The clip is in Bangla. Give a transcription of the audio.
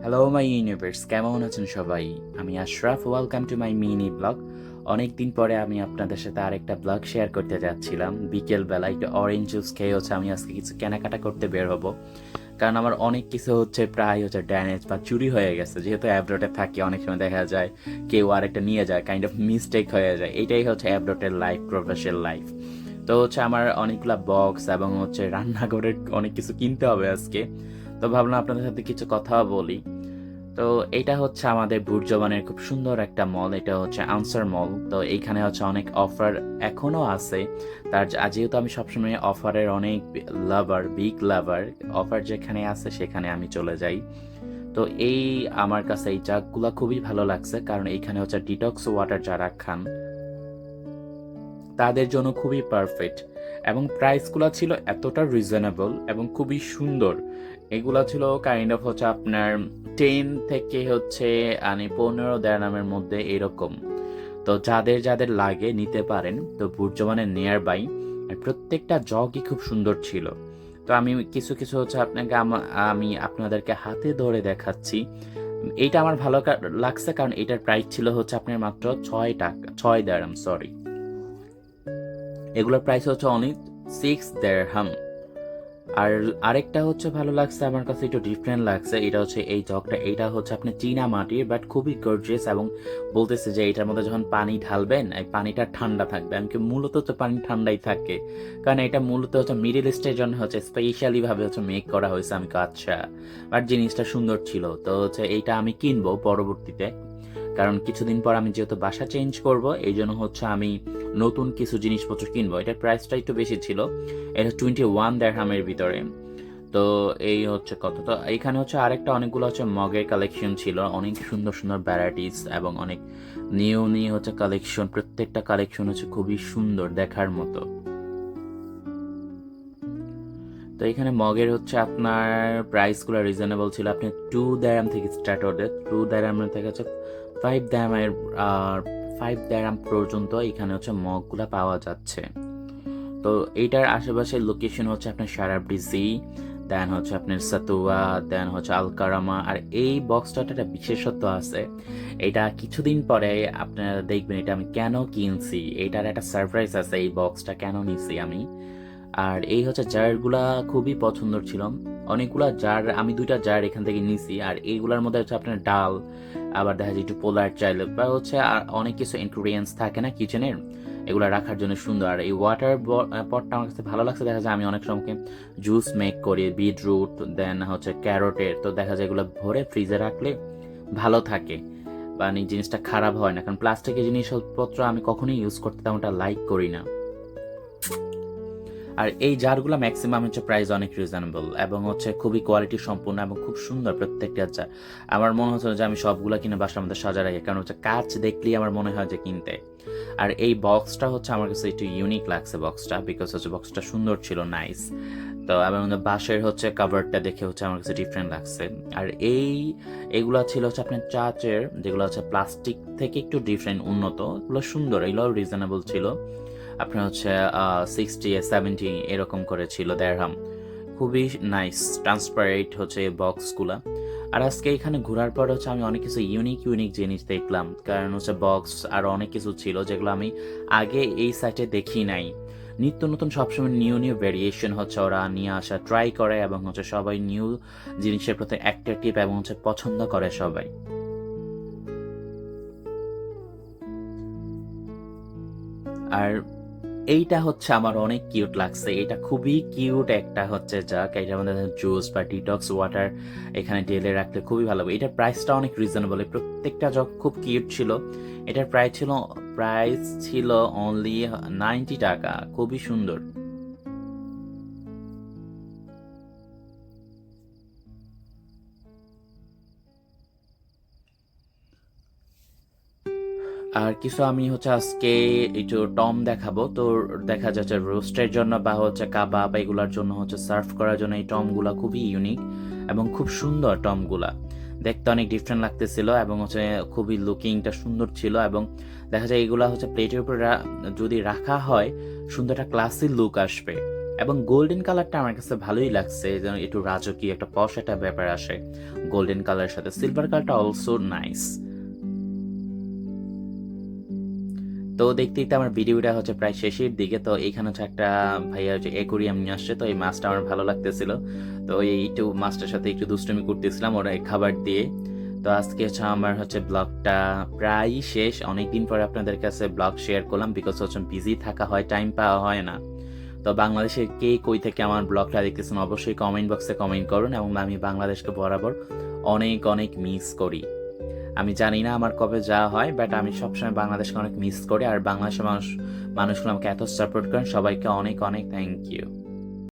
হ্যালো মাই ইউনিভার্স, কেমন আছেন সবাই? আমি Ashraf, welcome to my mini blog. অনেক দিন পরে আমি আপনাদের সাথে আরেকটা ব্লগ শেয়ার করতে যাচ্ছিলাম। বিকেলবেলা একটু অরেঞ্জ জুস খেয়ে আমি আজকে কিছু কেনাকাটা করতে বের হব, কারণ আমার অনেক কিছু প্রায় ড্যামেজ বা চুরি হয়ে গেছে। যেহেতু অ্যাব্রোডে থাকি, অনেক সময় দেখা যায় কেউ আরেকটা নিয়ে যায়, কাইন্ড অফ মিস্টেক হয়ে যায়। এটাই অ্যাব্রোডের লাইফ, প্রফেশনাল লাইফ। তো আমার অনেকগুলা বক্স এবং রান্নাঘরের অনেক কিছু কিনতে হবে আজকে। তো ভাবলাম আপনাদের সাথে কিছু কথা বলি। তো এটা আমাদের বুর্জবানের খুব সুন্দর একটা মল। এটা আনসার মল। তো এইখানে অনেক অফার এখনো আছে। যেহেতু আমি সবসময় অফারের অনেক লাভার, বিগ লাভার, অফার যেখানে আছে সেখানে আমি চলে যাই। তো আমার কাছে এই জাগগুলা খুবই ভালো লাগছে, কারণ এইখানে ডিটক্স ওয়াটার যারা খান তাদের জন্য খুবই পারফেক্ট। এবং প্রাইসগুলো ছিল এতটা রিজনেবল এবং খুবই সুন্দর। এগুলা ছিল কাইন্ড অফ আপনার 10 থেকে 15 দেড়হামের মধ্যে এরকম। তো যাদের যাদের লাগে নিতে পারেন। তো বুর্জমানের নিয়ার বাই, আর প্রত্যেকটা জগই খুব সুন্দর ছিল। তো আমি কিছু কিছু আমি আপনাদেরকে হাতে ধরে দেখাচ্ছি। এইটা আমার ভালো লাগছে, কারণ এটার প্রাইস ছিল আপনার মাত্র 6 টাকা, 6 দেড়হাম, সরি। এগুলোর প্রাইস অনলি 6 দেড়হাম। আর আরেকটা ভালো লাগছে আমার কাছে, একটু ডিফারেন্ট লাগছে। এটা এই জগটা, এটা আপনি চীনা মাটির, বাট খুবই গর্জিয়াস। এবং বলতেছে যে এটার মধ্যে যখন পানি ঢালবেন, এই পানিটা ঠান্ডা থাকবে। এমনকি মূলত পানি ঠান্ডাই থাকে, কারণ এটা মূলত মিডল ইস্টের জন্য স্পেশালি ভাবে মেক করা হয়েছে। আমি আচ্ছা, বাট জিনিসটা সুন্দর ছিল। তো এইটা আমি কিনবো পরবর্তীতে, কারণ কিছুদিন পর আমি যেহেতু বাসা চেঞ্জ করব, এই জন্য আমি নতুন কিছু জিনিসপত্র কিনবো। এটার প্রাইসটা একটু বেশি ছিল, এটা 21 দেড়হামের ভিতরে। তো এই কত। তো এইখানে আরেকটা অনেকগুলো মগের কালেকশন ছিল, অনেক সুন্দর সুন্দর ভ্যারাইটিস এবং অনেক নিউ নিউ কালেকশন। প্রত্যেকটা কালেকশন খুবই সুন্দর, দেখার মতো। তো এখানে মগের আপনার প্রাইসগুলো রিজনেবল ছিল। আপনি 2 দেড়হাম থেকে স্টার্ট হতে, 2 দেড়হাম থেকে 5 দেড়হামের 5 দেড়হাম পর্যন্ত এখানে মগগুলা পাওয়া যাচ্ছে। তো এইটার আশেপাশের লোকেশন আপনার সারাবডিজি, দেন আপনার সাতুয়া, দেন আলকারামা। আর এই বক্সটার একটা বিশেষত্ব আছে, এটা কিছুদিন পরে আপনারা দেখবেন এটা আমি কেন কিনছি। এটার একটা সারপ্রাইজ আছে, এই বক্সটা কেন নিছি আমি। আর এই জারগুলা খুবই পছন্দ ছিল। অনেকগুলা জার, আমি 2টা জার এখান থেকে নিছি। আর এইগুলার মধ্যে আপনার ডাল, আবার দেখা যায় একটু পোলার চাইল, বা আর অনেক কিছু ইনগ্রিডিয়েন্টস থাকে না কিচেনের, এগুলো রাখার জন্য সুন্দর। আর এই ওয়াটার পটটা আমার কাছে ভালো লাগছে। দেখা যায় আমি অনেক সময় জুস মেক করি, বিটরুট, দেন ক্যারোটের। তো দেখা যায় এগুলো ভরে ফ্রিজে রাখলে ভালো থাকে, বা জিনিসটা খারাপ হয় না। কারণ প্লাস্টিকের জিনিসপত্র আমি কখনোই ইউজ করতে তেমনটা লাইক করি না। আর এই জারগুলো ম্যাক্সিমাম প্রাইস অনেক রিজনেবল এবং খুবই কোয়ালিটি সম্পূর্ণ এবং খুব সুন্দর প্রত্যেকটা জার। আমার মনে হচ্ছে যে আমি সবগুলা কিনে বাসার মধ্যে সাজা রাখি, কারণ কাচ দেখলেই আমার মনে হয় যে কিনতে। আর এই বক্সটা আমার কাছে একটু ইউনিক লাগছে বক্সটা, বিকজ বক্সটা সুন্দর ছিল, নাইস। তো এবং বাঁশের কাভারটা দেখে আমার কাছে ডিফারেন্ট লাগছে। আর এগুলা ছিল আপনার চাচের, যেগুলো প্লাস্টিক থেকে একটু ডিফারেন্ট, উন্নত। এগুলো সুন্দর, এগুলো রিজনেবল ছিল। আপনার 60-70 এরকম করে ছিল দেড়হাম। খুবই নাইস, ট্রান্সপারেন্ট এই বক্সগুলা। আর আজকে এখানে ঘোরার পর আমি অনেক কিছু ইউনিক ইউনিক জিনিস দেখলাম, কারণ বক্স আর অনেক কিছু ছিল যেগুলো আমি আগে এই সাইটে দেখি নাই। নিত্য নতুন সবসময় নিউ নিউ ভেরিয়েশন ওরা নিয়ে আসা ট্রাই করে, এবং সবাই নিউ জিনিসের প্রতি অ্যাট্রাকটিভ এবং পছন্দ করে সবাই। আর এইটা আমার অনেক কিউট লাগছে। এটা খুবই কিউট একটা জাগ। এটা আমাদের জুস বা ডিটক্স ওয়াটার এখানে ঢেলে রাখলে খুবই ভালো হবে। এটার প্রাইসটা অনেক রিজনেবল। প্রত্যেকটা জগ খুব কিউট ছিল। এটার প্রাইস ছিল অনলি 90 টাকা, খুবই সুন্দর। আর কিছু আমি আজকে একটু টম দেখাবো। তো দেখা যাচ্ছে রোস্টের জন্য বা কাবাব এগুলার জন্য সার্ভ করার জন্য এই টমগুলা খুবই ইউনিক এবং খুব সুন্দর। টমগুলা দেখতে অনেক ডিফারেন্ট লাগতেছিল এবং খুবই লুকিংটা সুন্দর ছিল। এবং দেখা যায় এগুলা প্লেটের উপর যদি রাখা হয়, সুন্দর একটা ক্লাসি লুক আসবে এবং গোল্ডেন কালারটা আমার কাছে ভালোই লাগছে, যেন একটু রাজকীয় একটা পশ একটা ব্যাপার আসে গোল্ডেন কালারের সাথে। সিলভার কালারটা অলসো নাইস। তো দেখতে দেখতে আমার ভিডিওটা হচ্ছে প্রায় শেষের দিকে। তো এইখানে হচ্ছে একটা ভাইয়া হচ্ছে অ্যাকোরিয়াম নিয়ে আসছে, তো এই মাছটা আমার ভালো লাগতেছিল, তো এই একটু মাছটার সাথে একটু দুষ্টুমি করতেছিলাম ওরা খাবার দিয়ে। তো আজকে হচ্ছে আমার হচ্ছে ব্লগটা প্রায় শেষ, অনেকদিন পরে আপনাদের কাছে ব্লগ শেয়ার করলাম, বিকজ হচ্ছে বিজি থাকা হয়, টাইম পাওয়া হয় না। তো বাংলাদেশের কে কই থেকে আমার ব্লগটা দেখতেছেন অবশ্যই কমেন্ট বক্সে কমেন্ট করুন, এবং আমি বাংলাদেশকে বরাবর অনেক অনেক মিস করি। আমি জানি না আমার কবে যাওয়া হয়, বাট আমি সবসময় বাংলাদেশকে অনেক মিস করি, আর বাংলাদেশের মানুষগুলো আমাকে এত সাপোর্ট করেন, সবাইকে অনেক অনেক থ্যাংক ইউ।